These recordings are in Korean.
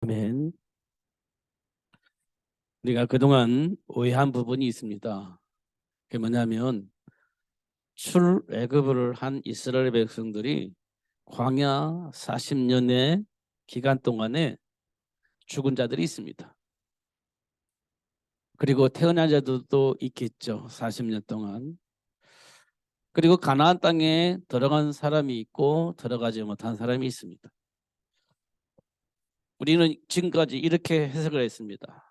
아멘. 우리가 그동안 오해한 부분이 있습니다. 그게 뭐냐면 출애굽을 한 이스라엘 백성들이 광야 40년의 기간 동안에 죽은 자들이 있습니다. 그리고 태어난 자들도 있겠죠. 40년 동안. 그리고 가나안 땅에 들어간 사람이 있고 들어가지 못한 사람이 있습니다. 우리는 지금까지 이렇게 해석을 했습니다.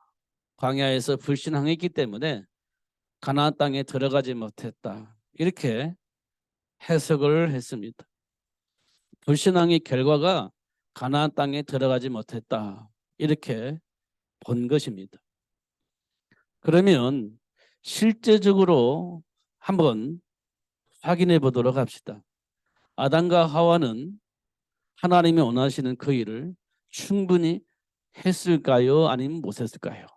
광야에서 불신앙했기 때문에 가나안 땅에 들어가지 못했다. 이렇게 해석을 했습니다. 불신앙의 결과가 가나안 땅에 들어가지 못했다. 이렇게 본 것입니다. 그러면 실제적으로 한번 확인해 보도록 합시다. 아담과 하와는 하나님이 원하시는 그 일을 충분히 했을까요? 아니면 못했을까요?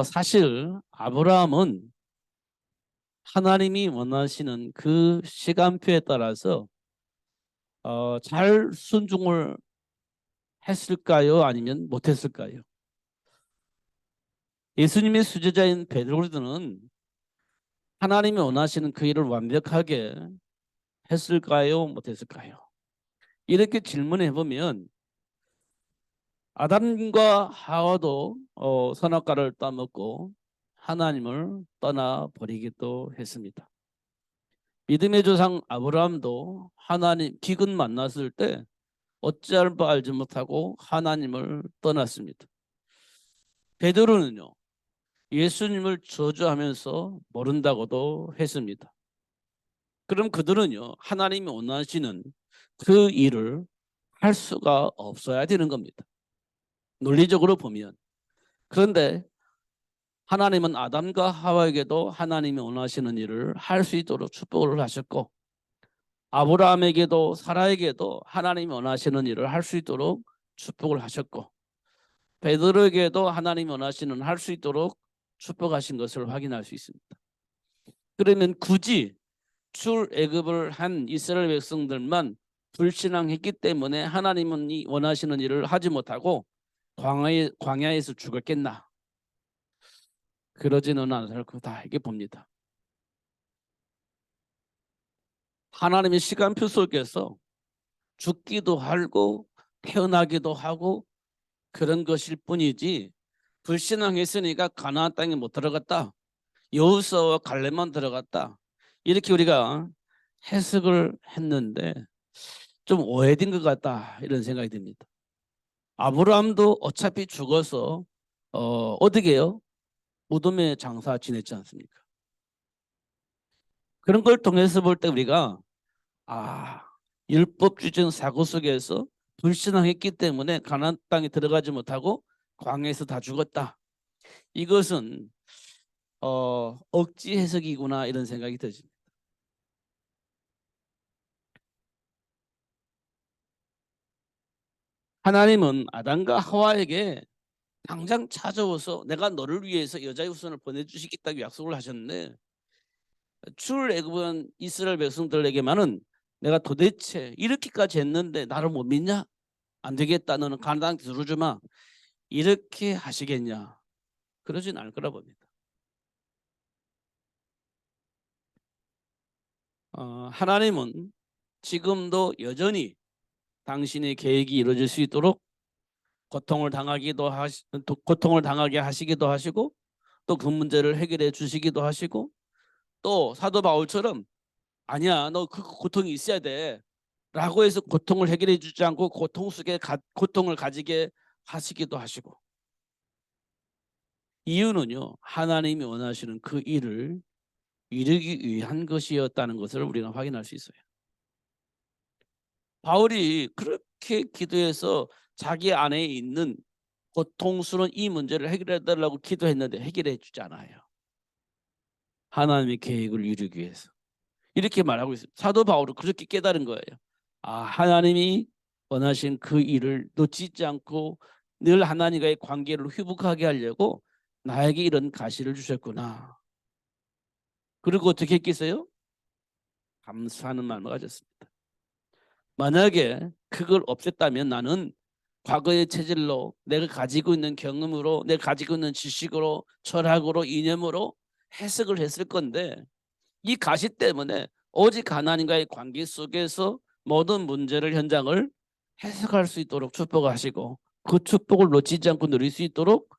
사실 아브라함은 하나님이 원하시는 그 시간표에 따라서 잘 순종을 했을까요? 아니면 못했을까요? 예수님의 수제자인 베드로는 하나님이 원하시는 그 일을 완벽하게 했을까요? 못했을까요? 이렇게 질문해 보면 아담과 하와도 선악과를 따먹고 하나님을 떠나버리기도 했습니다. 믿음의 조상 아브라함도 하나님 기근 만났을 때 어찌할 바 알지 못하고 하나님을 떠났습니다. 베드로는요, 예수님을 저주하면서 모른다고도 했습니다. 그럼 그들은요, 하나님이 원하시는 그 일을 할 수가 없어야 되는 겁니다. 논리적으로 보면. 그런데 하나님은 아담과 하와에게도 하나님이 원하시는 일을 할 수 있도록 축복을 하셨고, 아브라함에게도 사라에게도 하나님이 원하시는 일을 할 수 있도록 축복을 하셨고, 베드로에게도 하나님이 원하시는 할 수 있도록 축복하신 것을 확인할 수 있습니다. 그러면 굳이 출애굽을 한 이스라엘 백성들만 불신앙했기 때문에 하나님은 원하시는 일을 하지 못하고 광야에서 죽었겠나? 그러지는 않을 거다 이렇게 봅니다. 하나님의 시간표 속에서 죽기도 하고 태어나기도 하고 그런 것일 뿐이지 불신앙했으니까 가나안 땅에 못 들어갔다. 여호수아와 갈렙만 들어갔다. 이렇게 우리가 해석을 했는데 좀 오해된 것 같다 이런 생각이 듭니다. 아브라함도 어차피 죽어서 어디게요? 무덤에 장사 지냈지 않습니까? 그런 걸 통해서 볼 때 우리가 율법주의적 사고 속에서 불신앙했기 때문에 가나안 땅에 들어가지 못하고 광야에서 다 죽었다. 이것은 억지 해석이구나 이런 생각이 들습니다. 하나님은 아담과 하와에게 당장 찾아와서 내가 너를 위해서 여자의 후손을 보내주시겠다고 약속을 하셨는데 출애굽은 이스라엘 백성들에게만은 내가 도대체 이렇게까지 했는데 나를 못 믿냐? 안 되겠다. 너는 가나안 들어주마. 이렇게 하시겠냐? 그러진 않을 거라 봅니다. 하나님은 지금도 여전히 당신의 계획이 이루어질 수 있도록 고통을 당하게 하시기도 하시고 또 그 문제를 해결해 주시기도 하시고 또 사도 바울처럼 아니야 너 그 고통이 있어야 돼 라고 해서 고통을 해결해 주지 않고 고통 속에 고통을 가지게 하시기도 하시고 이유는요 하나님이 원하시는 그 일을 이루기 위한 것이었다는 것을 우리가 확인할 수 있어요. 바울이 그렇게 기도해서 자기 안에 있는 고통스러운 이 문제를 해결해 달라고 기도했는데 해결해 주지 않아요. 하나님의 계획을 이루기 위해서. 이렇게 말하고 있어요. 사도 바울은 그렇게 깨달은 거예요. 하나님이 원하신 그 일을 놓치지 않고 늘 하나님과의 관계를 회복하게 하려고 나에게 이런 가시를 주셨구나. 그리고 어떻게 했겠어요? 감사하는 마음을 가졌습니다. 만약에 그걸 없앴다면 나는 과거의 체질로, 내가 가지고 있는 경험으로, 내가 가지고 있는 지식으로, 철학으로, 이념으로 해석을 했을 건데, 이 가시 때문에 오직 하나님과의 관계 속에서 모든 문제를, 현장을 해석할 수 있도록 축복하시고, 그 축복을 놓치지 않고 누릴 수 있도록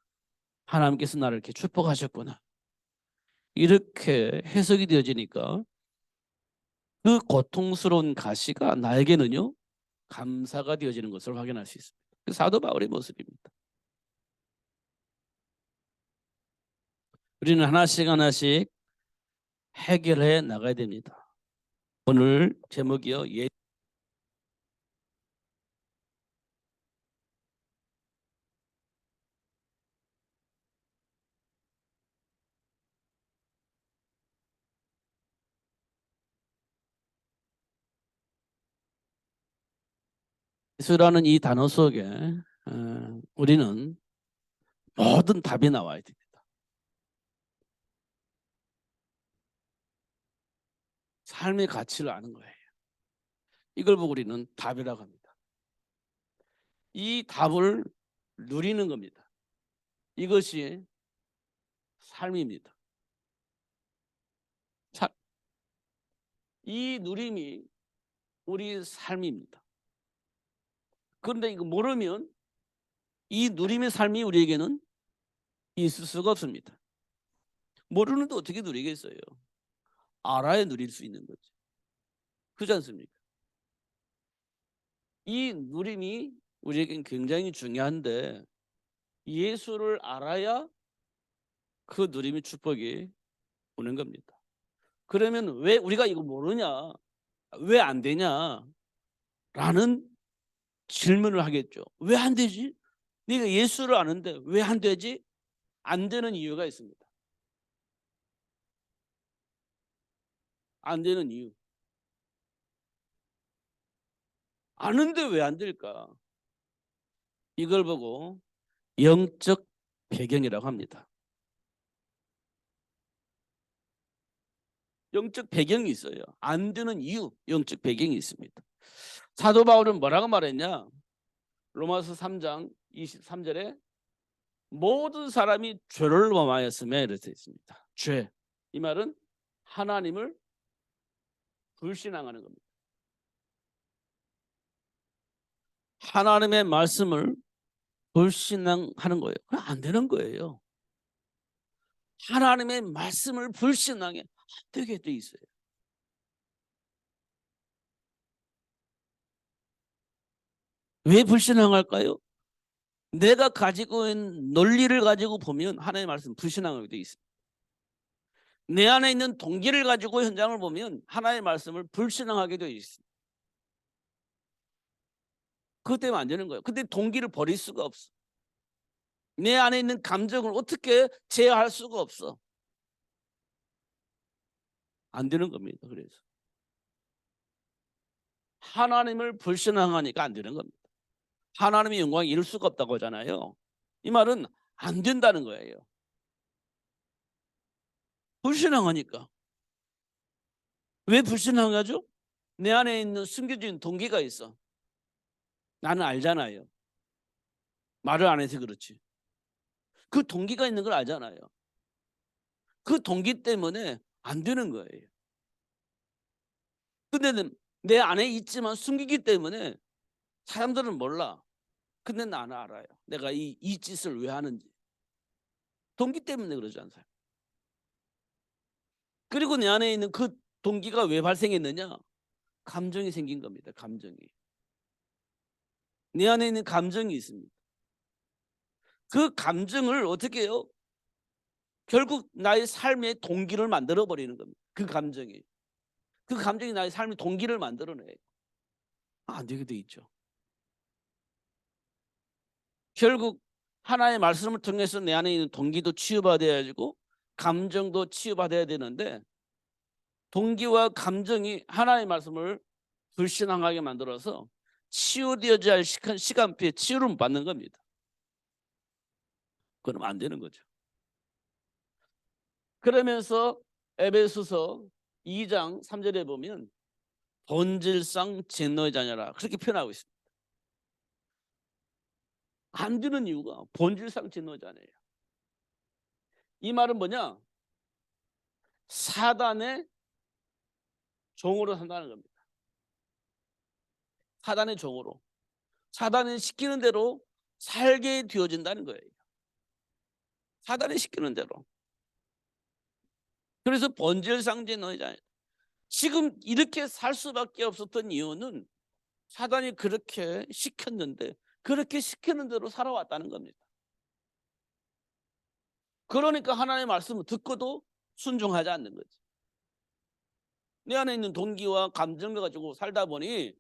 하나님께서 나를 이렇게 축복하셨구나, 이렇게 해석이 되어지니까 그 고통스러운 가시가 나에게는요 감사가 되어지는 것을 확인할 수 있습니다. 그 사도 바울의 모습입니다. 우리는 하나씩 하나씩 해결해 나가야 됩니다. 오늘 제목이요, 예수라는 이 단어 속에 우리는 모든 답이 나와야 됩니다. 삶의 가치를 아는 거예요. 이걸 보고 우리는 답이라고 합니다. 이 답을 누리는 겁니다. 이것이 삶입니다. 이 누림이 우리 삶입니다. 그런데 이거 모르면 이 누림의 삶이 우리에게는 있을 수가 없습니다. 모르는데 어떻게 누리겠어요? 알아야 누릴 수 있는 거죠. 그렇지 않습니까? 이 누림이 우리에겐 굉장히 중요한데, 예수를 알아야 그 누림의 축복이 오는 겁니다. 그러면 왜 우리가 이거 모르냐, 왜 안 되냐 라는 질문을 하겠죠. 왜 안 되지? 네가 예수를 아는데 왜 안 되지? 안 되는 이유가 있습니다. 안 되는 이유. 아는데 왜 안 될까? 이걸 보고 영적 배경이라고 합니다. 영적 배경이 있어요. 안 되는 이유, 영적 배경이 있습니다. 사도 바울은 뭐라고 말했냐? 로마서 3장 23절에 모든 사람이 죄를 범하였음에 이렇게 있습니다. 죄. 이 말은 하나님을 불신앙하는 겁니다. 하나님의 말씀을 불신앙하는 거예요. 그럼 안 되는 거예요. 하나님의 말씀을 불신앙해 안 되게 돼 있어요. 왜 불신앙할까요? 내가 가지고 있는 논리를 가지고 보면 하나님의 말씀 불신앙하게 돼 있습니다. 내 안에 있는 동기를 가지고 현장을 보면 하나님의 말씀을 불신앙하게 되어 있습니다. 그것 때문에 안 되는 거예요. 근데 동기를 버릴 수가 없어. 내 안에 있는 감정을 어떻게 제어할 수가 없어. 안 되는 겁니다. 그래서 하나님을 불신앙하니까 안 되는 겁니다. 하나님의 영광을 이룰 수가 없다고 하잖아요. 이 말은 안 된다는 거예요. 불신앙하니까. 왜 불신앙하죠? 내 안에 있는 숨겨진 동기가 있어. 나는 알잖아요. 말을 안 해서 그렇지. 그 동기가 있는 걸 알잖아요. 그 동기 때문에 안 되는 거예요. 근데 내 안에 있지만 숨기기 때문에 사람들은 몰라. 근데 나는 알아요. 내가 이 짓을 왜 하는지. 동기 때문에 그러지 않아요. 그리고 내 안에 있는 그 동기가 왜 발생했느냐? 감정이 생긴 겁니다. 감정이. 내 안에 있는 감정이 있습니다. 그 감정을 어떻게 해요? 결국 나의 삶의 동기를 만들어 버리는 겁니다. 그 감정이. 그 감정이 나의 삶의 동기를 만들어내요. 안 되게 돼 있죠. 결국 하나의 말씀을 통해서 내 안에 있는 동기도 치유받아야 되고 감정도 치유받아야 되는데, 동기와 감정이 하나의 말씀을 불신앙하게 만들어서 치유되어야 할 시간표에 치유를 받는 겁니다. 그러면 안 되는 거죠. 그러면서 에베소서 2장 3절에 보면 본질상 진노의 자녀라 그렇게 표현하고 있습니다. 안 되는 이유가 본질상 진노자네요. 이 말은 뭐냐? 사단의 종으로 산다는 겁니다. 사단의 종으로. 사단이 시키는 대로 살게 되어진다는 거예요. 사단이 시키는 대로. 그래서 본질상 진노자예요. 지금 이렇게 살 수밖에 없었던 이유는 사단이 그렇게 시켰는데, 그렇게 시키는 대로 살아왔다는 겁니다. 그러니까 하나님의 말씀을 듣고도 순종하지 않는 거지. 내 안에 있는 동기와 감정을 가지고 살다 보니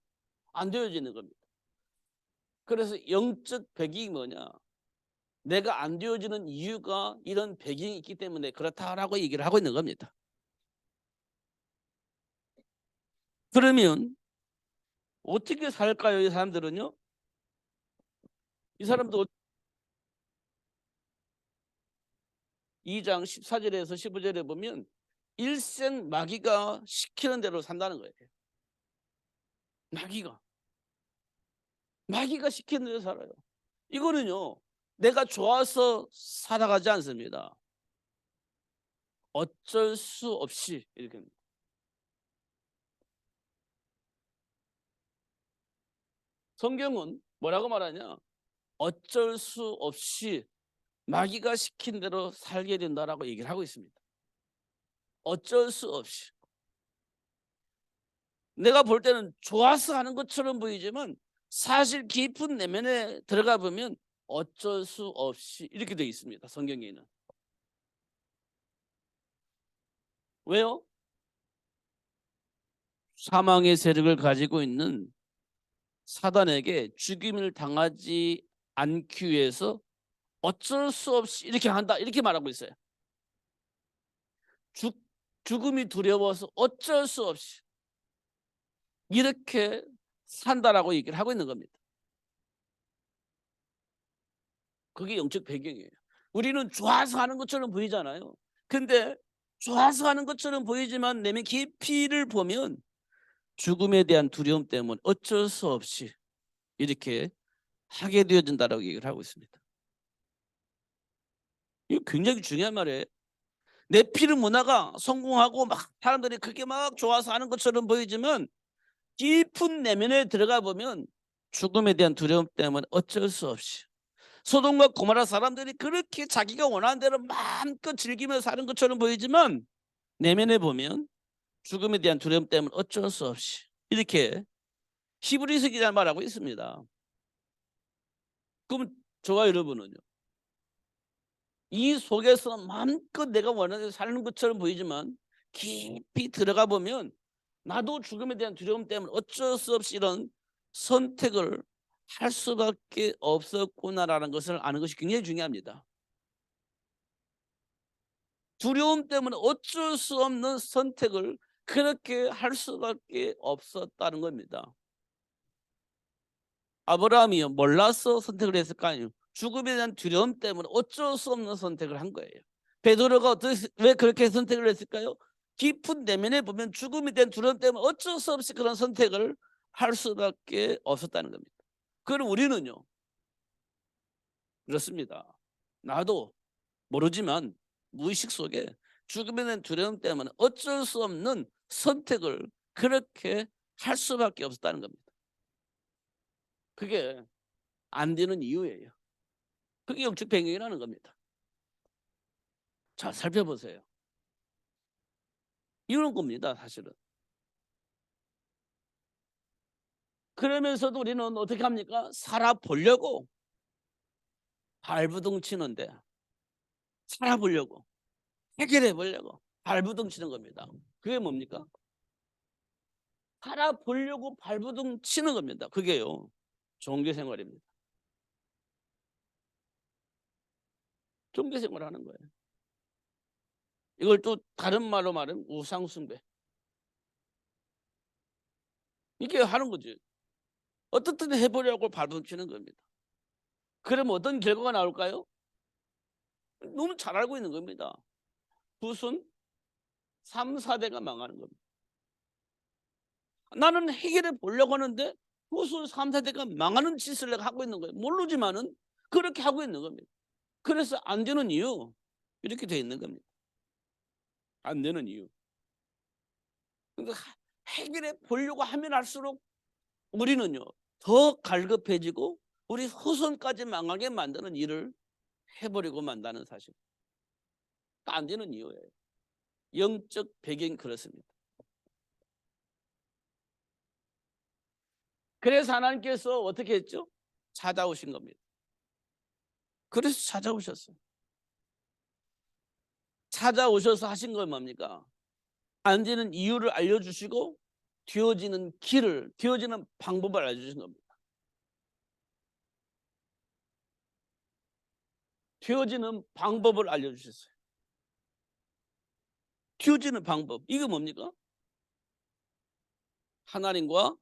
안 되어지는 겁니다. 그래서 영적 배경이 뭐냐? 내가 안 되어지는 이유가 이런 배경이 있기 때문에 그렇다라고 얘기를 하고 있는 겁니다. 그러면 어떻게 살까요? 이 사람들은요? 이 사람도 2장 14절에서 15절에 보면 일생 마귀가 시키는 대로 산다는 거예요. 마귀가 시키는 대로 살아요. 이거는요, 내가 좋아서 살아가지 않습니다. 어쩔 수 없이 이렇게. 성경은 뭐라고 말하냐? 어쩔 수 없이 마귀가 시킨 대로 살게 된다라고 얘기를 하고 있습니다. 어쩔 수 없이. 내가 볼 때는 좋아서 하는 것처럼 보이지만 사실 깊은 내면에 들어가 보면 어쩔 수 없이 이렇게 되어 있습니다. 성경에는. 왜요? 사망의 세력을 가지고 있는 사단에게 죽임을 당하지 않기 위해서 어쩔 수 없이 이렇게 한다, 이렇게 말하고 있어요. 죽음이 두려워서 어쩔 수 없이 이렇게 산다라고 얘기를 하고 있는 겁니다. 그게 영적 배경이에요. 우리는 좋아서 하는 것처럼 보이잖아요. 근데 좋아서 하는 것처럼 보이지만 내면 깊이를 보면 죽음에 대한 두려움 때문에 어쩔 수 없이 이렇게 하게 되어진다라고 얘기를 하고 있습니다. 이거 굉장히 중요한 말이에요. 내 피를 문화가 성공하고 막 사람들이 그게 막 좋아서 하는 것처럼 보이지만 깊은 내면에 들어가 보면 죽음에 대한 두려움 때문에 어쩔 수 없이, 소돔과 고모라 사람들이 그렇게 자기가 원하는 대로 마음껏 즐기며 사는 것처럼 보이지만 내면에 보면 죽음에 대한 두려움 때문에 어쩔 수 없이 이렇게 히브리서 기자는 말하고 있습니다. 그럼 저와 여러분은요, 이 속에서 마음껏 내가 원하는 대로 사는 것처럼 보이지만 깊이 들어가 보면 나도 죽음에 대한 두려움 때문에 어쩔 수 없이 이런 선택을 할 수밖에 없었구나라는 것을 아는 것이 굉장히 중요합니다. 두려움 때문에 어쩔 수 없는 선택을 그렇게 할 수밖에 없었다는 겁니다. 아브라함이요, 몰라서 선택을 했을까요? 죽음에 대한 두려움 때문에 어쩔 수 없는 선택을 한 거예요. 베드로가 왜 그렇게 선택을 했을까요? 깊은 내면에 보면 죽음에 대한 두려움 때문에 어쩔 수 없이 그런 선택을 할 수밖에 없었다는 겁니다. 그럼 우리는요, 그렇습니다. 나도 모르지만 무의식 속에 죽음에 대한 두려움 때문에 어쩔 수 없는 선택을 그렇게 할 수밖에 없었다는 겁니다. 그게 안 되는 이유예요. 그게 영적 배경이라는 겁니다. 자, 살펴보세요. 이런 겁니다, 사실은. 그러면서도 우리는 어떻게 합니까? 살아보려고 발부둥 치는데, 살아보려고, 해결해 보려고 발부둥 치는 겁니다. 그게 뭡니까? 살아보려고 발부둥 치는 겁니다. 그게요, 종교생활입니다. 종교생활을 하는 거예요. 이걸 또 다른 말로 말하면 우상숭배. 이렇게 하는 거지. 어떻든 해보려고 발부둥 치는 겁니다. 그러면 어떤 결과가 나올까요? 너무 잘 알고 있는 겁니다. 무슨 3, 4대가 망하는 겁니다. 나는 해결해 보려고 하는데 무슨 3, 4대가 망하는 짓을 내가 하고 있는 거예요. 모르지만은 그렇게 하고 있는 겁니다. 그래서 안 되는 이유 이렇게 돼 있는 겁니다. 안 되는 이유. 그러니까 해결해 보려고 하면 할수록 우리는요 더 갈급해지고 우리 후손까지 망하게 만드는 일을 해버리고 만다는 사실. 안 되는 이유예요. 영적 배경이 그렇습니다. 그래서 하나님께서 어떻게 했죠? 찾아오신 겁니다. 그래서 찾아오셨어요. 찾아오셔서 하신 건 뭡니까? 안 되는 이유를 알려주시고 되어지는 길을, 되어지는 방법을 알려주신 겁니다. 되어지는 방법을 알려주셨어요. 되어지는 방법, 이게 뭡니까? 하나님과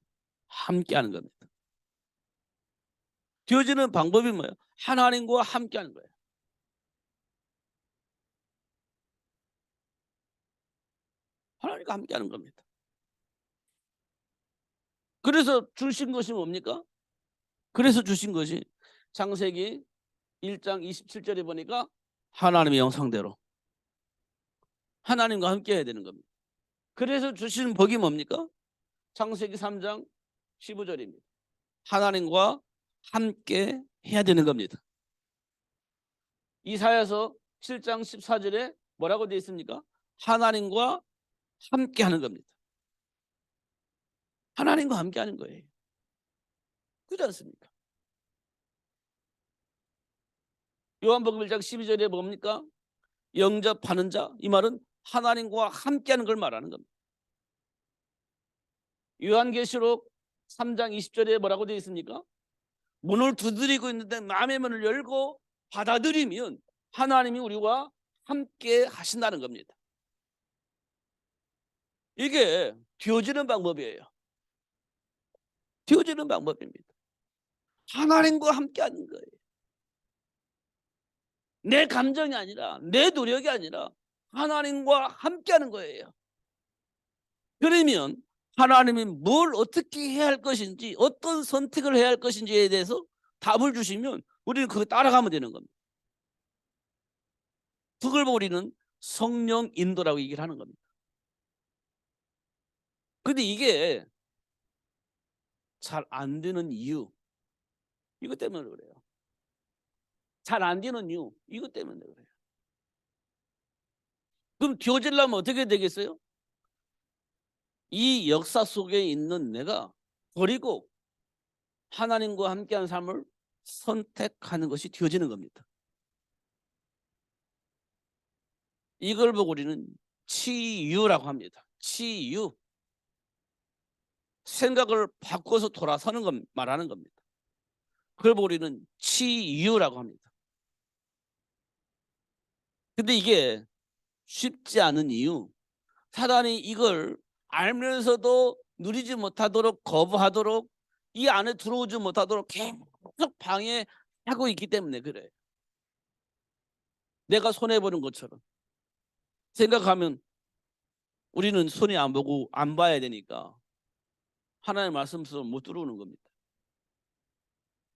함께하는 겁니다. 되어지는 방법이 뭐예요? 하나님과 함께하는 거예요. 하나님과 함께하는 겁니다. 그래서 주신 것이 뭡니까? 그래서 주신 것이 창세기 1장 27절에 보니까 하나님의 영상대로 하나님과 함께 해야 되는 겁니다. 그래서 주신 복이 뭡니까? 창세기 3장 15절입니다. 하나님과 함께 해야 되는 겁니다. 이사야서 7장 14절에 뭐라고 되어 있습니까? 하나님과 함께 하는 겁니다. 하나님과 함께 하는 거예요. 그렇지 않습니까? 요한복음 1장 12절에 뭡니까? 영접하는 자, 이 말은 하나님과 함께하는 걸 말하는 겁니다. 요한계시록 3장 20절에 뭐라고 되어 있습니까? 문을 두드리고 있는데 마음의 문을 열고 받아들이면 하나님이 우리와 함께 하신다는 겁니다. 이게 되어지는 방법이에요. 되어지는 방법입니다. 하나님과 함께하는 거예요. 내 감정이 아니라 내 노력이 아니라 하나님과 함께하는 거예요. 그러면 하나님이 뭘 어떻게 해야 할 것인지, 어떤 선택을 해야 할 것인지에 대해서 답을 주시면 우리는 그거 따라가면 되는 겁니다. 그걸 우리는 성령 인도라고 얘기를 하는 겁니다. 근데 이게 잘 안 되는 이유, 이것 때문에 그래요. 잘 안 되는 이유, 이것 때문에 그래요. 그럼 되어지려면 어떻게 되겠어요? 이 역사 속에 있는 내가 버리고 하나님과 함께하는 삶을 선택하는 것이 되어지는 겁니다. 이걸 보고 우리는 치유라고 합니다. 치유. 생각을 바꿔서 돌아서는 것 말하는 겁니다. 그걸 보고 우리는 치유라고 합니다. 근데 이게 쉽지 않은 이유, 사단이 이걸 알면서도 누리지 못하도록 거부하도록 이 안에 들어오지 못하도록 계속 방해하고 있기 때문에 그래요. 내가 손해보는 것처럼 생각하면 우리는 손해 안 보고 안 봐야 되니까 하나님의 말씀 속으로 못 들어오는 겁니다.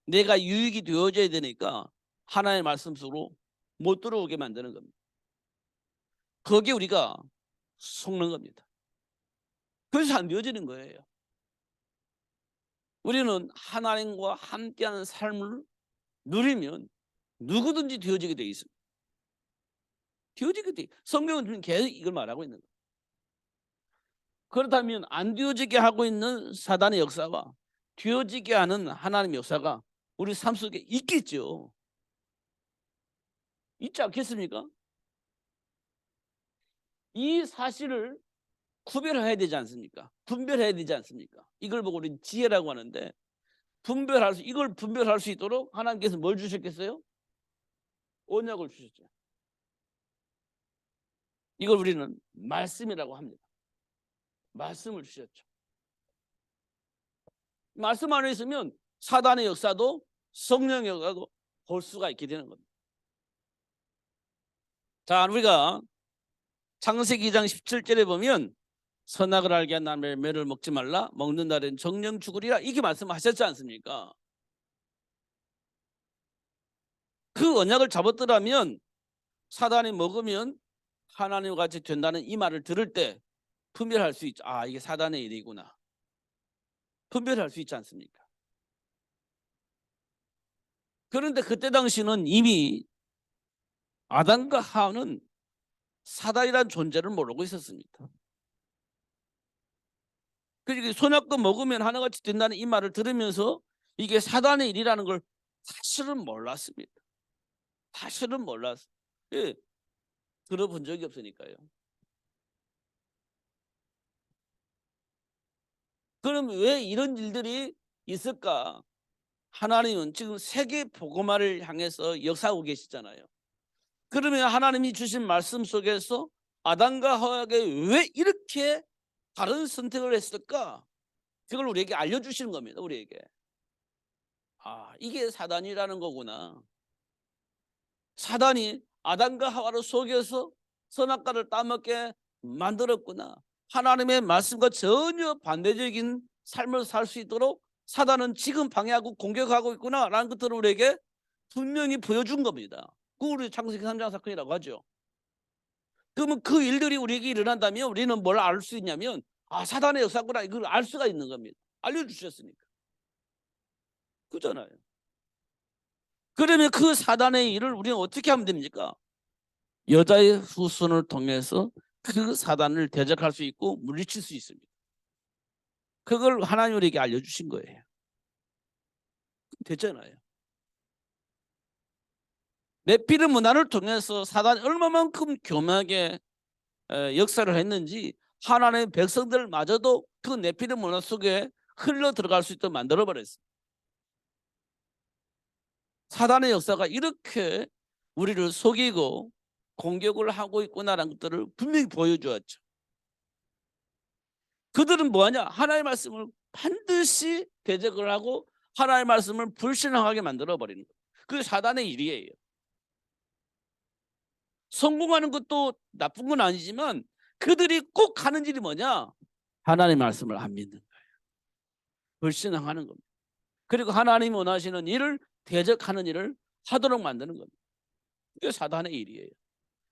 내가 유익이 되어져야 되니까 하나님의 말씀 속으로 못 들어오게 만드는 겁니다. 거기에 우리가 속는 겁니다. 그래서 안 되어지는 거예요. 우리는 하나님과 함께하는 삶을 누리면 누구든지 되어지게 돼 있습니다. 되어지게 돼. 성경은 계속 이걸 말하고 있는 거예요. 그렇다면 안 되어지게 하고 있는 사단의 역사와 되어지게 하는 하나님의 역사가 우리 삶 속에 있겠죠. 있지 않겠습니까? 이 사실을 구별해야 되지 않습니까? 분별해야 되지 않습니까? 이걸 보고 우리는 지혜라고 하는데 이걸 분별할 수 있도록 하나님께서 뭘 주셨겠어요? 언약을 주셨죠. 이걸 우리는 말씀이라고 합니다. 말씀을 주셨죠. 말씀 안에 있으면 사단의 역사도 성령의 역사도 볼 수가 있게 되는 겁니다. 자, 우리가 창세기 2장 17절에 보면 선악을 알게 한 나무의 매를 먹지 말라, 먹는 날엔 정령 죽으리라, 이렇게 말씀하셨지 않습니까? 그 언약을 잡았더라면 사단이 먹으면 하나님과 같이 된다는 이 말을 들을 때 분별할 수 있죠. 아, 이게 사단의 일이구나. 분별할 수 있지 않습니까? 그런데 그때 당시는 이미 아담과 하와는 사단이라는 존재를 모르고 있었습니다. 그러니까 선악과 먹으면 하나같이 된다는 이 말을 들으면서 이게 사단의 일이라는 걸 사실은 몰랐습니다. 사실은 몰랐어요. 예, 들어본 적이 없으니까요. 그럼 왜 이런 일들이 있을까? 하나님은 지금 세계 복음화를 향해서 역사하고 계시잖아요. 그러면 하나님이 주신 말씀 속에서 아담과 하와에게 왜 이렇게 다른 선택을 했을까? 그걸 우리에게 알려주시는 겁니다. 우리에게. 아, 이게 사단이라는 거구나. 사단이 아담과 하와를 속여서 선악과를 따먹게 만들었구나. 하나님의 말씀과 전혀 반대적인 삶을 살 수 있도록 사단은 지금 방해하고 공격하고 있구나라는 것들을 우리에게 분명히 보여준 겁니다. 그걸 우리 창세기 3장 사건이라고 하죠. 그러면 그 일들이 우리에게 일어난다면 우리는 뭘 알 수 있냐면, 아, 사단의 역사구나, 이걸 알 수가 있는 겁니다. 알려주셨으니까. 그잖아요. 그러면 그 사단의 일을 우리는 어떻게 하면 됩니까? 여자의 후손을 통해서 그 사단을 대적할 수 있고 물리칠 수 있습니다. 그걸 하나님 우리에게 알려주신 거예요. 됐잖아요. 네피림 문화를 통해서 사단이 얼마만큼 교묘하게 역사를 했는지 하나님의 백성들마저도 그 네피림 문화 속에 흘러 들어갈 수 있도록 만들어버렸어요. 사단의 역사가 이렇게 우리를 속이고 공격을 하고 있구나라는 것들을 분명히 보여주었죠. 그들은 뭐하냐? 하나님의 말씀을 반드시 대적을 하고 하나님의 말씀을 불신앙하게 만들어버리는 거예요. 그게 사단의 일이에요. 성공하는 것도 나쁜 건 아니지만 그들이 꼭 하는 일이 뭐냐? 하나님의 말씀을 안 믿는 거예요. 불신앙하는 겁니다. 그리고 하나님이 원하시는 일을 대적하는 일을 하도록 만드는 겁니다. 그게 사단의 일이에요.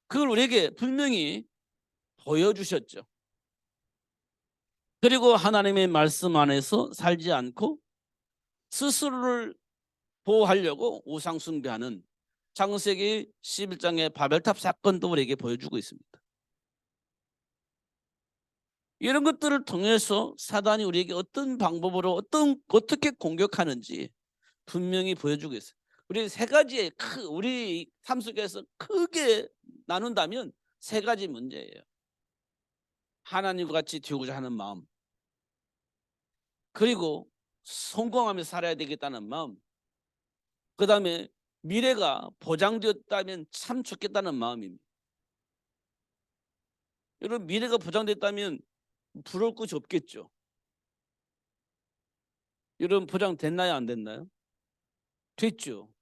그걸 우리에게 분명히 보여주셨죠. 그리고 하나님의 말씀 안에서 살지 않고 스스로를 보호하려고 우상 숭배하는 창세기 11장의 바벨탑 사건도 우리에게 보여주고 있습니다. 이런 것들을 통해서 사단이 우리에게 어떤 방법으로 어떻게 공격하는지 분명히 보여주고 있어요. 우리 세 가지의 우리 삶 속에서 크게 나눈다면 세 가지 문제예요. 하나님과 같이 되고자 하는 마음, 그리고 성공하며 살아야 되겠다는 마음, 그 다음에 미래가 보장되었다면 참 좋겠다는 마음입니다. 여러분, 미래가 보장됐다면 부러울 것이 없겠죠. 여러분, 보장됐나요, 안 됐나요? 됐죠.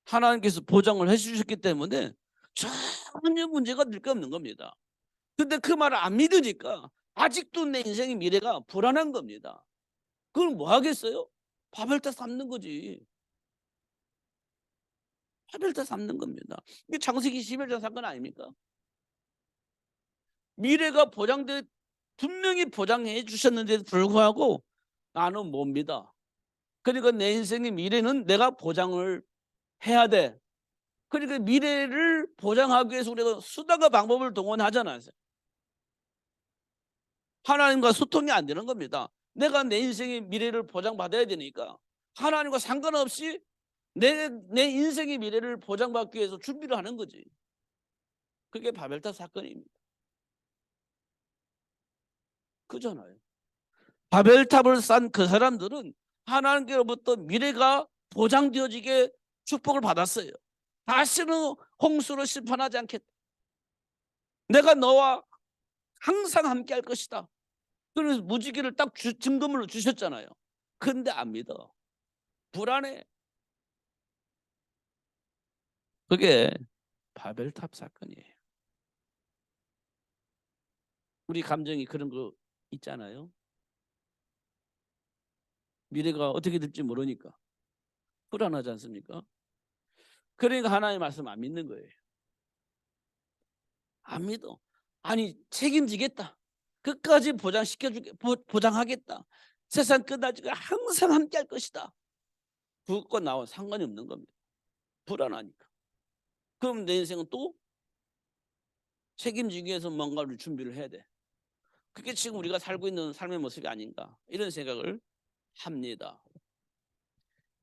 하나님께서 보장을 해주셨기 때문에 전혀 문제가 될 게 없는 겁니다. 근데 그 말을 안 믿으니까 아직도 내 인생의 미래가 불안한 겁니다. 그걸 뭐 하겠어요? 바벨탑 쌓는 거지. 바벨탑 쌓는 겁니다. 이게 창세기 11장 사건 아닙니까? 미래가 분명히 보장해 주셨는데도 불구하고 나는 못 믿어. 그러니까 내 인생의 미래는 내가 보장을 해야 돼. 그러니까 미래를 보장하기 위해서 우리가 수단과 방법을 동원하잖아요. 하나님과 소통이 안 되는 겁니다. 내가 내 인생의 미래를 보장받아야 되니까 하나님과 상관없이 내 인생의 미래를 보장받기 위해서 준비를 하는 거지. 그게 바벨탑 사건입니다. 그잖아요. 바벨탑을 쌓은 그 사람들은 하나님께로부터 미래가 보장되어지게 축복을 받았어요. 다시는 홍수로 심판하지 않겠다. 내가 너와 항상 함께 할 것이다. 그래서 무지개를 딱 증거물로 주셨잖아요. 근데 안 믿어. 불안해. 그게 바벨탑 사건이에요. 우리 감정이 그런 거 있잖아요. 미래가 어떻게 될지 모르니까 불안하지 않습니까? 그러니까 하나님의 말씀 안 믿는 거예요. 안 믿어. 아니 책임지겠다. 끝까지 보장하겠다. 세상 끝나지가 항상 함께할 것이다. 그것과 나와 상관이 없는 겁니다. 불안하니까. 그럼 내 인생은 또 책임지기 위해서 뭔가를 준비를 해야 돼. 그게 지금 우리가 살고 있는 삶의 모습이 아닌가 이런 생각을 합니다.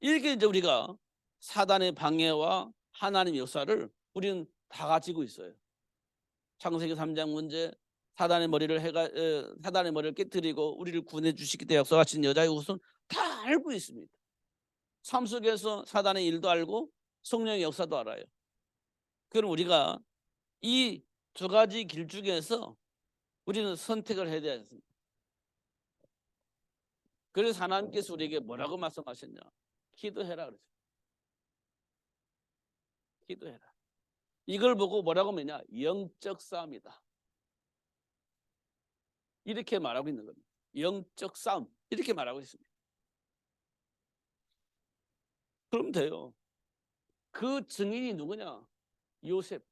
이렇게 이제 우리가 사단의 방해와 하나님의 역사를 우리는 다 가지고 있어요. 창세기 3장 문제 사단의 머리를 깨뜨리고 우리를 구원해 주시기 때문에 역사하신 여자의 후손 다 알고 있습니다. 삶 속에서 사단의 일도 알고 성령의 역사도 알아요. 그럼 우리가 이 두 가지 길 중에서 우리는 선택을 해야 되지 않습니까? 그래서 하나님께서 우리에게 뭐라고 말씀하셨냐? 기도해라 그러죠. 기도해라. 이걸 보고 뭐라고 하느냐? 영적 싸움이다. 이렇게 말하고 있는 겁니다. 영적 싸움 이렇게 말하고 있습니다. 그럼 돼요. 그 증인이 누구냐? 요셉.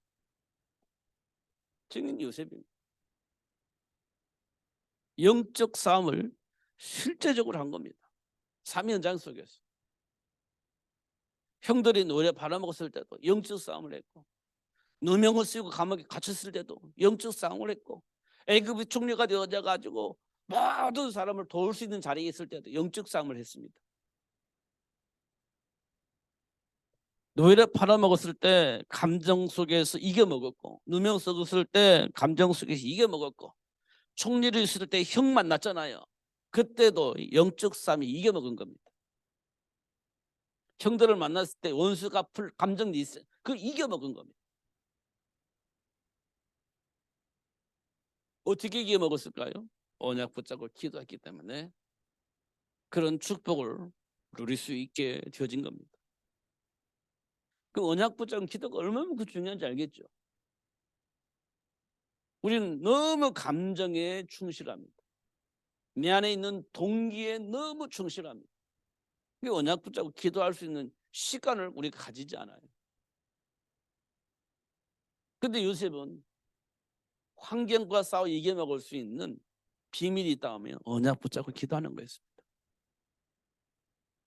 증인 요셉입니다. 영적 싸움을 실제적으로 한 겁니다. 삼위 현장 속에서. 형들이 노래 팔아먹었을 때도 영적 싸움을 했고, 누명을 쓰고 감옥에 갇혔을 때도 영적 싸움을 했고, 애굽의 총리가 되어져 가지고 모든 사람을 도울 수 있는 자리에 있을 때도 영적 싸움을 했습니다. 노예를 팔아먹었을 때 감정 속에서 이겨먹었고, 누명 썩었을 때 감정 속에서 이겨먹었고, 총리를 있을 때 형 만났잖아요. 그때도 영적 싸움이 이겨먹은 겁니다. 형들을 만났을 때 원수가 풀 감정이 있어요. 그 이겨먹은 겁니다. 어떻게 이겨먹었을까요? 언약 붙잡고 기도했기 때문에 그런 축복을 누릴 수 있게 되어진 겁니다. 그 언약 붙잡은 기도가 얼마나 그 중요한지 알겠죠? 우리는 너무 감정에 충실합니다. 내 안에 있는 동기에 너무 충실합니다. 그 언약 붙잡고 기도할 수 있는 시간을 우리가 가지지 않아요. 근데 요셉은 환경과 싸워 이겨먹을 수 있는 비밀이 있다 하면 언약 붙잡고 기도하는 거였습니다.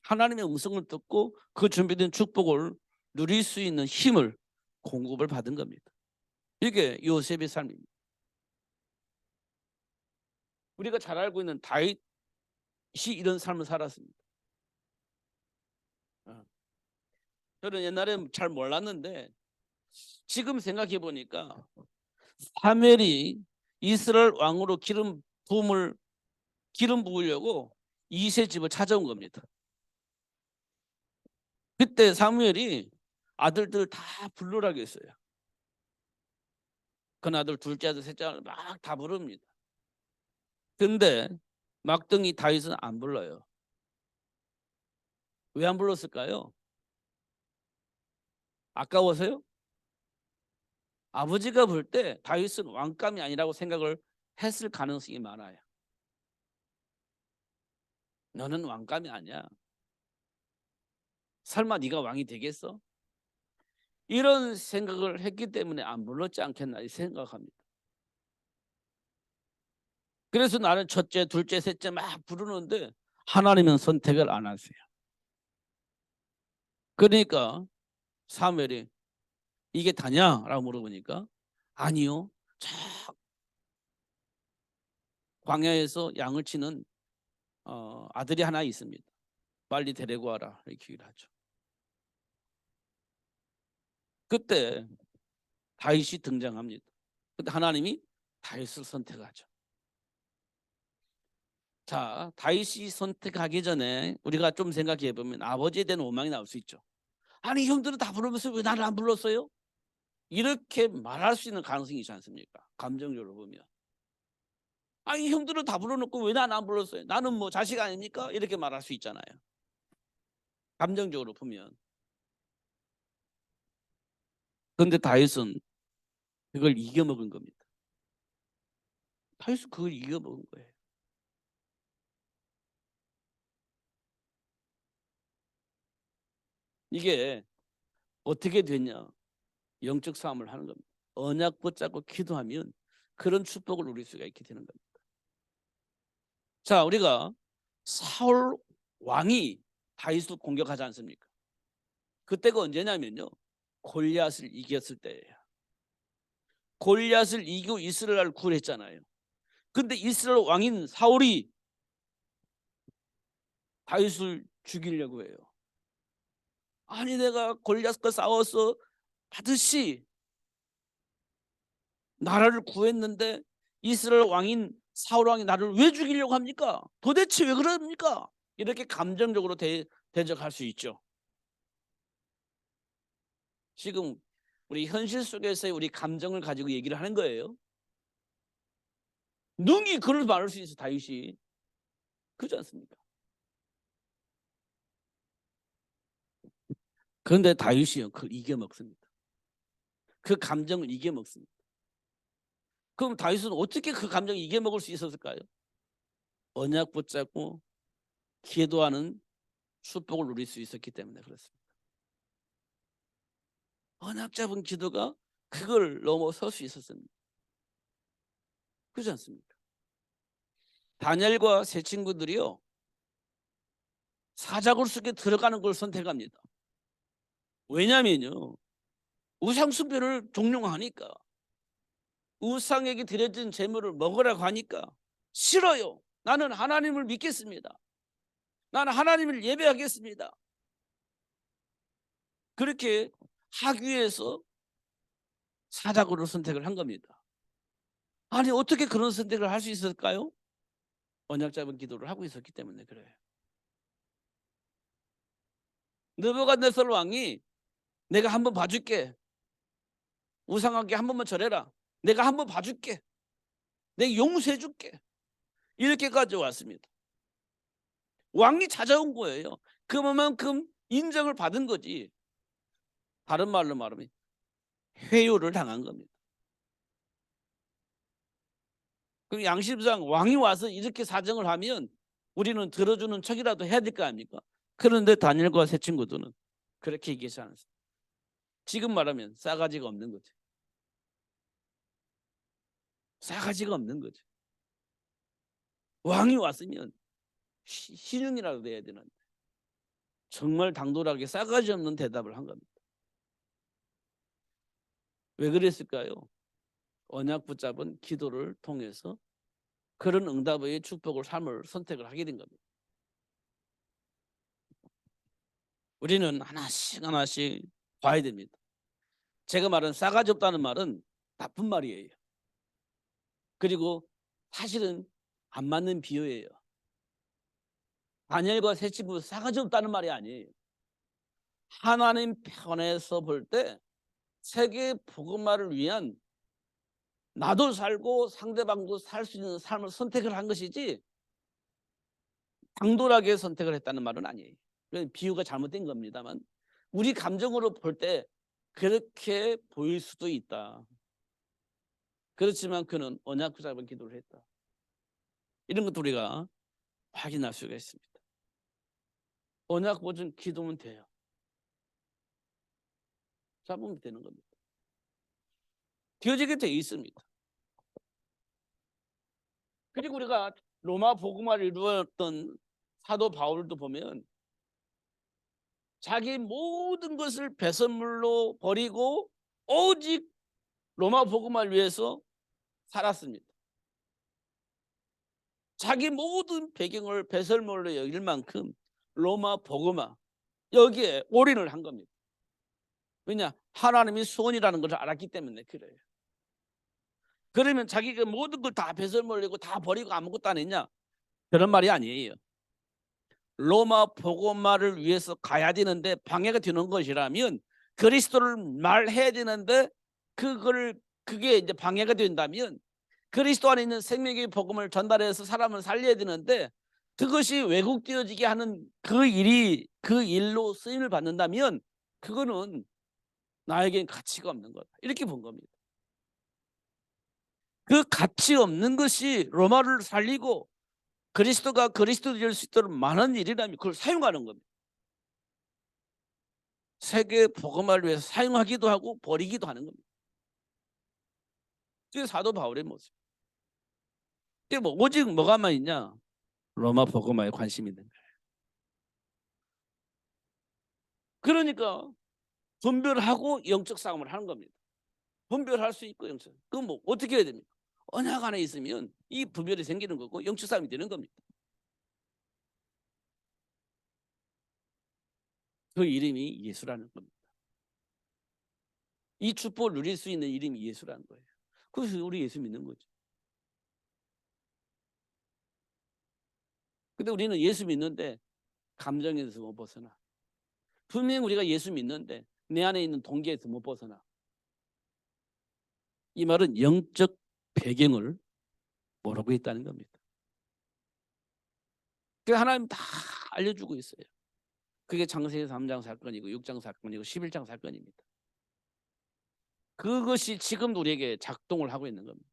하나님의 음성을 듣고 그 준비된 축복을 누릴 수 있는 힘을 공급을 받은 겁니다. 이게 요셉의 삶입니다. 우리가 잘 알고 있는 다윗이 이런 삶을 살았습니다. 저는 옛날에 잘 몰랐는데 지금 생각해 보니까 사무엘이 이스라엘 왕으로 기름 부으려고 이세 집을 찾아온 겁니다. 그때 사무엘이 아들들 다 부르라고 했어요. 그 아들 둘째 아들 셋째 아들 막 다 부릅니다. 근데 막둥이 다윗은 안 불러요. 왜 안 불렀을까요? 아까워서요? 아버지가 볼 때 다윗은 왕감이 아니라고 생각을 했을 가능성이 많아요. 너는 왕감이 아니야. 설마 네가 왕이 되겠어? 이런 생각을 했기 때문에 안 불렀지 않겠나 생각합니다. 그래서 나는 첫째, 둘째, 셋째 막 부르는데 하나님은 선택을 안 하세요. 그러니까 사무엘이 이게 다냐라고 물어보니까 아니요. 저 광야에서 양을 치는 아들이 하나 있습니다. 빨리 데리고 와라 이렇게 얘기를 하죠. 그때 다윗이 등장합니다. 그때 하나님이 다윗을 선택하죠. 자, 다윗이 선택하기 전에 우리가 좀 생각해 보면 아버지에 대한 원망이 나올 수 있죠. 아니 형들은 다 부르면서 왜 나를 안 불렀어요? 이렇게 말할 수 있는 가능성이 있지 않습니까? 감정적으로 보면. 아니 형들은 다 불러놓고 왜 나는 안 불렀어요? 나는 뭐 자식 아닙니까? 이렇게 말할 수 있잖아요. 감정적으로 보면. 그런데 다윗은 그걸 이겨먹은 겁니다. 다윗은 그걸 이겨먹은 거예요. 이게 어떻게 되냐? 영적 싸움을 하는 겁니다. 언약 붙잡고 기도하면 그런 축복을 누릴 수가 있게 되는 겁니다. 자, 우리가 사울 왕이 다윗을 공격하지 않습니까? 그때가 언제냐면요, 골리앗을 이겼을 때예요. 골리앗을 이기고 이스라엘을 구했잖아요. 근데 이스라엘 왕인 사울이 다윗을 죽이려고 해요. 아니, 내가 골리앗과 싸워서 하듯이 나라를 구했는데 이스라엘 왕인 사울 왕이 나를 왜 죽이려고 합니까? 도대체 왜 그럽니까? 이렇게 감정적으로 대적할 수 있죠. 지금 우리 현실 속에서의 우리 감정을 가지고 얘기를 하는 거예요. 능히 그를 말할 수 있어, 다윗이. 그렇지 않습니까? 그런데 다윗이요, 그걸 이겨먹습니다. 그 감정을 이겨먹습니다. 그럼 다윗은 어떻게 그 감정을 이겨먹을 수 있었을까요? 언약 붙잡고 기도하는 축복을 누릴 수 있었기 때문에 그렇습니다. 언약 잡은 기도가 그걸 넘어설 수 있었습니다. 그렇지 않습니까? 다니엘과 세 친구들이요, 사자굴 속에 들어가는 걸 선택합니다. 왜냐면요, 우상 숭배를 종용하니까, 우상에게 드려진 제물을 먹으라고 하니까 싫어요. 나는 하나님을 믿겠습니다. 나는 하나님을 예배하겠습니다. 그렇게 하기 위해서 사자굴을 선택을 한 겁니다. 아니, 어떻게 그런 선택을 할 수 있을까요? 언약 잡은 기도를 하고 있었기 때문에 그래요. 느부갓네살 왕이 내가 한번 봐줄게, 우상하게 한 번만 절해라, 내가 한번 봐줄게, 내가 용서해줄게, 이렇게까지 왔습니다. 왕이 찾아온 거예요. 그만큼 인정을 받은 거지. 다른 말로 말하면 회유를 당한 겁니다. 그럼 양심상 왕이 와서 이렇게 사정을 하면 우리는 들어주는 척이라도 해야 될 거 아닙니까? 그런데 다니엘과 세 친구들은 그렇게 얘기하지 않았어요. 지금 말하면 싸가지가 없는 거죠. 싸가지가 없는 거죠. 왕이 왔으면 신용이라도 내야 되는데 정말 당돌하게 싸가지 없는 대답을 한 겁니다. 왜 그랬을까요? 언약 붙잡은 기도를 통해서 그런 응답의 축복을 삶을 선택을 하게 된 겁니다. 우리는 하나씩 하나씩 봐야 됩니다. 제가 말한 싸가지 없다는 말은 나쁜 말이에요. 그리고 사실은 안 맞는 비유예요. 다니엘과 세 친구 싸가지 없다는 말이 아니에요. 하나님 편에서 볼 때 세계 복음화를 위한, 나도 살고 상대방도 살 수 있는 삶을 선택을 한 것이지 당돌하게 선택을 했다는 말은 아니에요. 비유가 잘못된 겁니다만 우리 감정으로 볼 때 그렇게 보일 수도 있다. 그렇지만 그는 언약 붙잡은 기도를 했다. 이런 것도 우리가 확인할 수가 있습니다. 언약 붙은 기도면 돼요. 잡으면 되는 겁니다. 되어지게 돼 있습니다. 그리고 우리가 로마 복음화를 이루었던 사도 바울도 보면 자기 모든 것을 배설물로 버리고 오직 로마 복음화를 위해서 살았습니다. 자기 모든 배경을 배설물로 여길 만큼 로마 복음화, 여기에 올인을 한 겁니다. 왜냐? 하나님이 소원이라는 것을 알았기 때문에 그래요. 그러면 자기가 모든 걸 다 배설물이고 다 버리고 아무것도 안 했냐? 그런 말이 아니에요. 로마 복음화를 위해서 가야 되는데 방해가 되는 것이라면, 그리스도를 말해야 되는데 그게 이제 방해가 된다면, 그리스도 안에 있는 생명의 복음을 전달해서 사람을 살려야 되는데 그것이 왜곡되어지게 하는 그 일로 쓰임을 받는다면 그거는 나에겐 가치가 없는 거다, 이렇게 본 겁니다. 그 가치 없는 것이 로마를 살리고 그리스도가 그리스도 될 수 있도록 많은 일이라면 그걸 사용하는 겁니다. 세계 복음화를 위해서 사용하기도 하고 버리기도 하는 겁니다. 그게 사도 바울의 모습. 이게 뭐 오직 뭐가만 있냐? 로마 복음화에 관심이 있는 거예요. 그러니까 분별하고 영적 싸움을 하는 겁니다. 분별할 수 있고 영적. 그럼 뭐 어떻게 해야 됩니까? 언약 안에 있으면 이 분별이 생기는 거고 영적 싸움이 되는 겁니다. 그 이름이 예수라는 겁니다. 이 축복을 누릴 수 있는 이름이 예수라는 거예요. 그래서 우리 예수 믿는 거죠. 근데 우리는 예수 믿는데 감정에서 못 벗어나. 분명히 우리가 예수 믿는데 내 안에 있는 동기에서 못 벗어나. 이 말은 영적 배경을 모르고 있다는 겁니다. 그 하나님 다 알려주고 있어요. 그게 창세기 3장 사건이고 6장 사건이고 11장 사건입니다. 그것이 지금 우리에게 작동을 하고 있는 겁니다.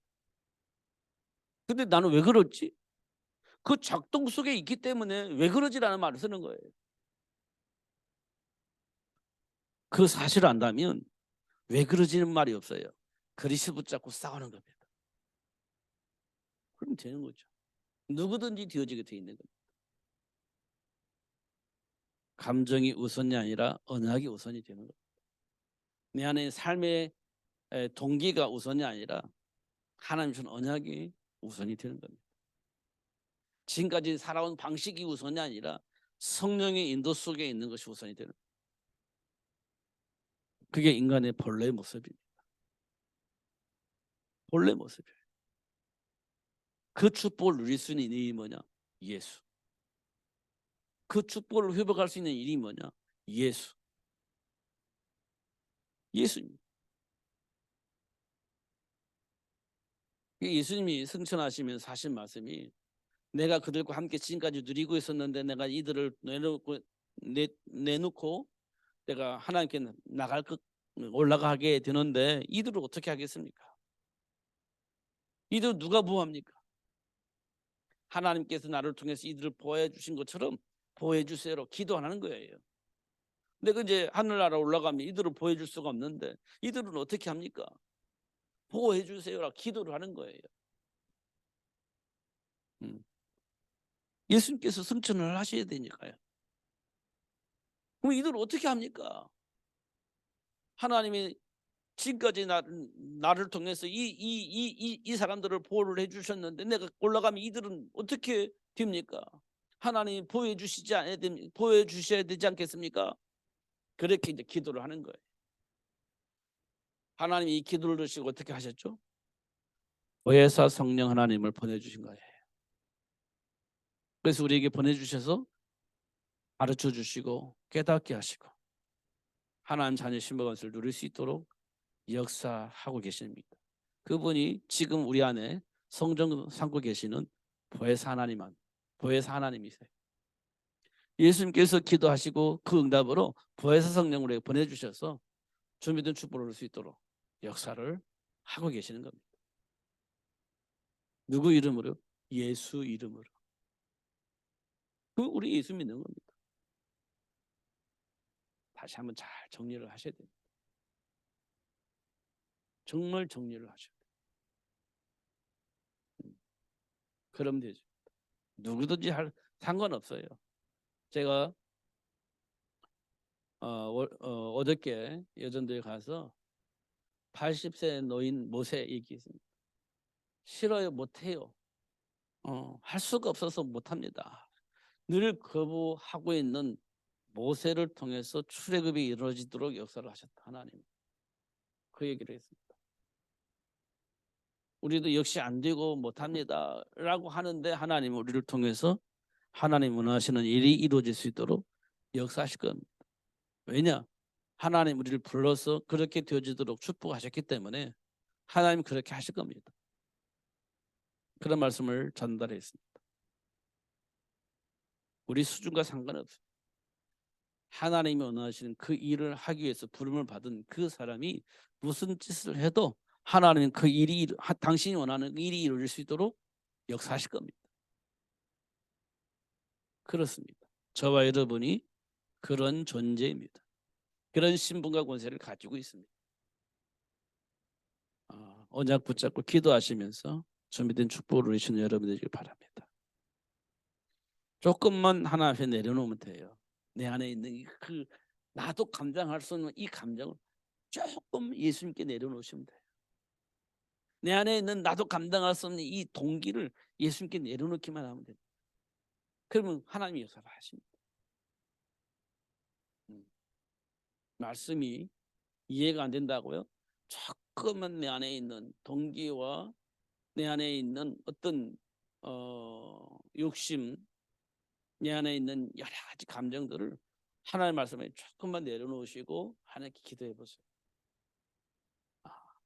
근데 나는 왜 그렇지? 그 작동 속에 있기 때문에 왜 그러지라는 말을 쓰는 거예요. 그 사실을 안다면 왜 그러지는 말이 없어요. 그리스 붙잡고 싸우는 겁니다. 그럼 되는 거죠. 누구든지 되어지게 돼 있는 겁니다. 감정이 우선이 아니라 언약이 우선이 되는 겁니다. 내 안에 삶의 동기가 우선이 아니라 하나님 주신 언약이 우선이 되는 겁니다. 지금까지 살아온 방식이 우선이 아니라 성령의 인도 속에 있는 것이 우선이 되는 겁니다. 그게 인간의 본래의 모습입니다. 본래 모습이에요. 그 축복을 누릴 수 있는 일이 뭐냐? 예수. 그 축복을 회복할 수 있는 일이 뭐냐? 예수. 예수입니다. 예수님이 승천하시면서 하신 말씀이 내가 그들과 함께 지금까지 누리고 있었는데 내가 이들을 내놓고 내가 하나님께 올라가게 되는데 이들을 어떻게 하겠습니까? 이들 누가 보호합니까? 하나님께서 나를 통해서 이들을 보호해 주신 것처럼 보호해 주세요로 기도하는 거예요. 근데 그 이제 하늘나라 올라가면 이들을 보호해 줄 수가 없는데 이들은 어떻게 합니까? 보호해 주세요라 기도를 하는 거예요. 예수님께서 승천을 하셔야 되니까요. 그럼 이들을 어떻게 합니까? 하나님이 지금까지 나를 통해서 이 사람들을 보호를 해주셨는데 내가 올라가면 이들은 어떻게 됩니까? 하나님이 보호해 주셔야 되지 않겠습니까? 그렇게 이제 기도를 하는 거예요. 하나님이 이 기도를 들으시고 어떻게 하셨죠? 보혜사 성령 하나님을 보내주신 거예요. 그래서 우리에게 보내주셔서 가르쳐 주시고 깨닫게 하시고 하나님 자녀 신분을 누릴 수 있도록 역사하고 계십니다. 그분이 지금 우리 안에 성령 삼고 계시는 보혜사 하나님이세요. 예수님께서 기도하시고 그 응답으로 보혜사 성령으로 보내주셔서 준비된 축복을 얻을 수 있도록 역사를 하고 계시는 겁니다. 누구 이름으로? 예수 이름으로. 그 우리 예수 믿는 겁니다. 다시 한번 잘 정리를 하셔야 됩니다. 정말 정리를 하셔야 돼요. 그럼 되죠. 누구든지 상관없어요. 제가 어저께 여전도에 가서 80세 노인 모세 얘기했습니다. 싫어요, 못해요. 할 수가 없어서 못합니다. 늘 거부하고 있는 모세를 통해서 출애굽이 이루어지도록 역사를 하셨다. 하나님. 그 얘기를 했습니다. 우리도 역시 안 되고 못합니다 라고 하는데 하나님은 우리를 통해서 하나님 원하시는 일이 이루어질 수 있도록 역사하실 겁니다. 왜냐? 하나님 우리를 불러서 그렇게 되어지도록 축복하셨기 때문에 하나님 그렇게 하실 겁니다. 그런 말씀을 전달했습니다. 우리 수준과 상관없어요. 하나님이 원하시는 그 일을 하기 위해서 부름을 받은 그 사람이 무슨 짓을 해도 하나님은 그 일이 당신이 원하는 일이 이루어질 수 있도록 역사하실 겁니다. 그렇습니다. 저와 여러분이 그런 존재입니다. 그런 신분과 권세를 가지고 있습니다. 언약 붙잡고 기도하시면서 준비된 축복을 누리시는 여러분들이 바랍니다. 조금만 하나 앞에 내려놓으면 돼요. 내 안에 있는 그 나도 감당할 수 없는 이 감정을 조금 예수님께 내려놓으시면 돼요. 내 안에 있는 나도 감당할 수 없는 이 동기를 예수님께 내려놓기만 하면 돼요. 그러면 하나님이 역사를 하십니다. 말씀이 이해가 안 된다고요? 조금만 내 안에 있는 동기와 내 안에 있는 어떤 욕심, 내 안에 있는 여러 가지 감정들을 하나님의 말씀에 조금만 내려놓으시고 하나님께 기도해 보세요.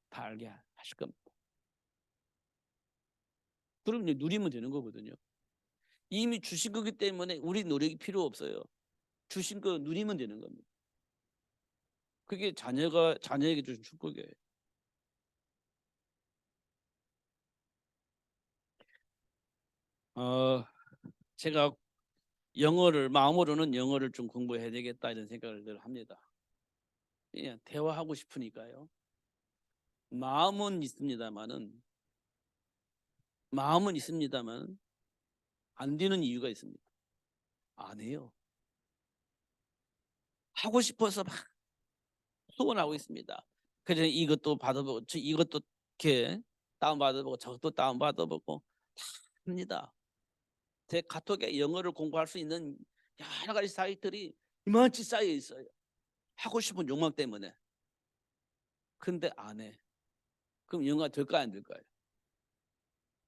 다 알게 하실 겁니다. 그럼 이제 누리면 되는 거거든요. 이미 주신 거기 때문에 우리 노력이 필요 없어요. 주신 거 누리면 되는 겁니다. 그게 자녀에게 주신 축복이에요. 제가 마음으로는 영어를 좀 공부해야 되겠다 이런 생각을 늘 합니다. 그냥 대화하고 싶으니까요. 마음은 있습니다만 안 되는 이유가 있습니다. 안 해요. 하고 싶어서 막 소원하고 있습니다. 그래서 이것도 받아보고 이것도 이렇게 다운받아보고 저것도 다운받아보고 다 합니다. 제 카톡에 영어를 공부할 수 있는 여러 가지 사이트들이 이만치 쌓여 있어요. 하고 싶은 욕망 때문에. 근데 안 해. 그럼 영어가 될까요, 안 될까요?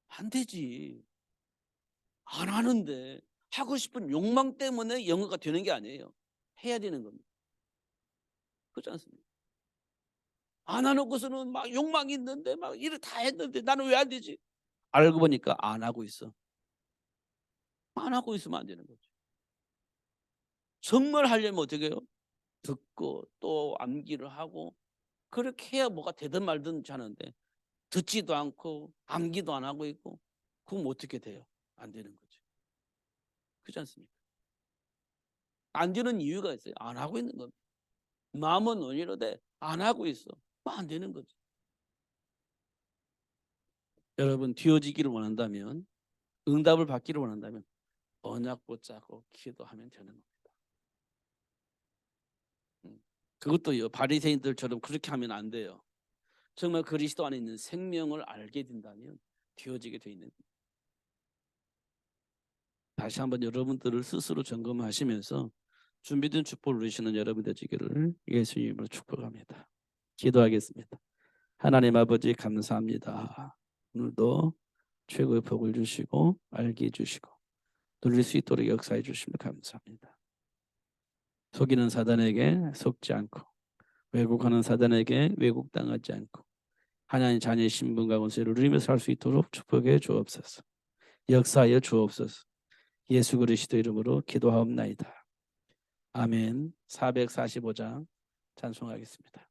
안 되지. 안 하는데 하고 싶은 욕망 때문에 영어가 되는 게 아니에요. 해야 되는 겁니다. 그렇지 않습니까? 안 하놓고서는 막 욕망이 있는데 막 일을 다 했는데 나는 왜 안 되지? 알고 보니까 안 하고 있어. 안 하고 있으면 안 되는 거죠. 정말 하려면 어떻게 해요? 듣고 또 암기를 하고 그렇게 해야 뭐가 되든 말든 하는데 듣지도 않고 암기도 안 하고 있고 그럼 어떻게 돼요? 안 되는 거죠. 그렇지 않습니까? 안 되는 이유가 있어요. 안 하고 있는 겁니다. 마음은 원이로되 안 하고 있어. 안 되는 거죠. 여러분 되어지기를 원한다면 응답을 받기를 원한다면 언약 붙잡고 기도하면 되는 겁니다. 그것도요 바리새인들처럼 그렇게 하면 안 돼요. 정말 그리스도 안에 있는 생명을 알게 된다면 되어지게 돼 있는 겁니다. 다시 한번 여러분들을 스스로 점검하시면서 준비된 축복을 누리시는 여러분 되시기를 예수님으로 축복합니다. 기도하겠습니다. 하나님 아버지 감사합니다. 오늘도 최고의 복을 주시고 알게 해주시고 누릴 수 있도록 역사해 주시면 감사합니다. 속이는 사단에게 속지 않고 왜곡하는 사단에게 왜곡당하지 않고 하나님 자녀의 신분과 권세를 누리며 살 수 있도록 축복해 주옵소서. 역사하여 주옵소서. 예수 그리스도 이름으로 기도하옵나이다. 아멘. 445장 찬송하겠습니다.